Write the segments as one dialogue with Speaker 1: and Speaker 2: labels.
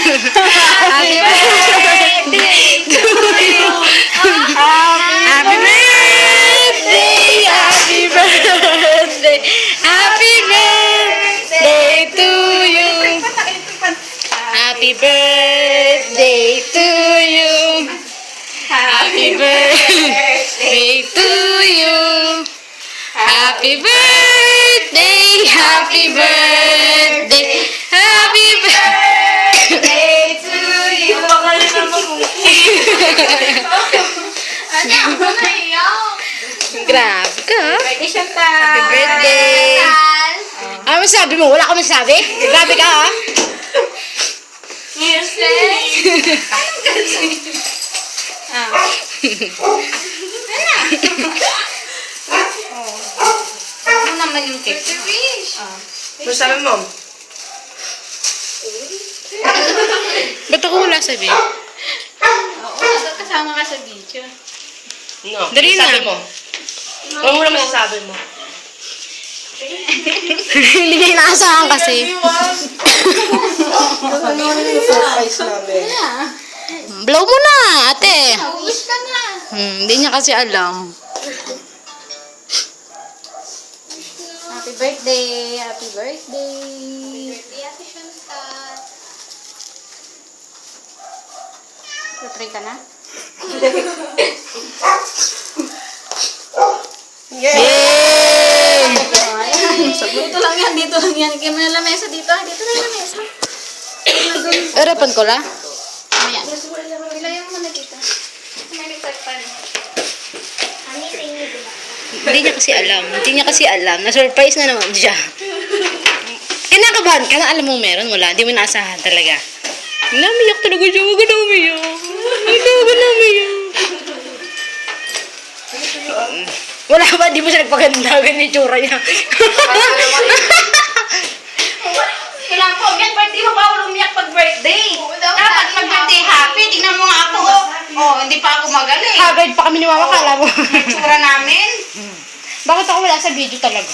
Speaker 1: Happy birthday to you. Happy birthday. Happy birthday. Happy birthday to you. Happy birthday to you. Happy birthday to you. Happy birthday. Happy birthday. Happy birthday to you.
Speaker 2: Bakal naman kung ano, naiyak.
Speaker 1: Grabe ka.
Speaker 2: Birthday siya ta.
Speaker 1: Happy birthday. Ano masabi mo? Wala ka masabi? Grabe ka ha?
Speaker 2: Ano naman yung cake?
Speaker 3: Masabi mo?
Speaker 1: Ba't ako wala sabi?
Speaker 2: Oo, kasama ka sa video.
Speaker 3: No.
Speaker 1: Dali na.
Speaker 3: Sabi mo. Ano mo naman sasabi mo?
Speaker 1: Hindi niya inaasahan kasi.
Speaker 3: Ano yung surprise namin?
Speaker 1: Blow mo na, ate.
Speaker 2: Uwis ka na.
Speaker 1: Hindi niya kasi alam.
Speaker 2: Happy birthday. Happy birthday. Birthday, Ate Shanta. Tutry ka na?
Speaker 1: Yay!
Speaker 2: Dito lang yan, dito lang yan. Kaya mo na lamesa dito. Dito na lamesa.
Speaker 1: Harapan ko la.
Speaker 2: Mamaya. Ilayan mo na dito. May nagtagpan.
Speaker 1: Hindi niya kasi alam. Hindi niya kasi alam. Na-surprise na naman siya. Kinakabahan ka na alam mo meron. Wala. Hindi mo inaasahan talaga. Namiyak talaga siya. Huwag ka na umiyak. Huwag ka na umiyak. Wala ba? Di mo siya nagpaganda. Ganyan yung tsura niya.
Speaker 2: Kailangan po, yan, birthday mo bawal umiyak pag birthday. Dapat pag birthday happy. Tingnan mo nga ako. Oh, hindi pa ako magaling.
Speaker 1: Haggard pa kami ni Mama. Kala mo.
Speaker 2: Yung tsura namin.
Speaker 1: Bakit ako wala sa video talaga?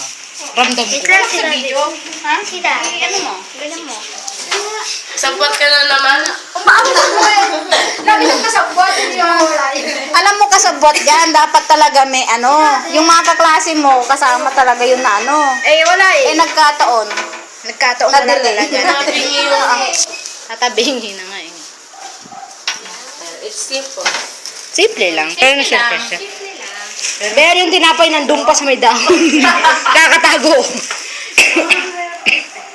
Speaker 1: Ramdam ko.
Speaker 2: Wala sa video. Ha? Ano mo? Ganyan mo.
Speaker 3: Sabot ka na naman.
Speaker 2: Umaabot mo eh. Lagi nang kasabot. Hindi mo wala yun.
Speaker 4: Alam mo kasabot yan, dapat talaga may ano, yung mga kaklase mo, kasama talaga yun na ano.
Speaker 2: Eh, wala
Speaker 4: Eh nagkataon.
Speaker 1: Nagkataon na
Speaker 4: Nadali.
Speaker 1: talaga.
Speaker 3: Nabingi yung...
Speaker 1: Tatabihin na nga eh.
Speaker 3: It's simple.
Speaker 1: Simple lang. Pero na-surprise siya. Pero yung tinapay nandun pa sa may dahon. Kakatago.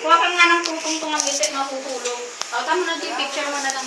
Speaker 2: Huwag ka nga ng tutong-tungang ito, mapupulong. Tama na din, picture mo na lang.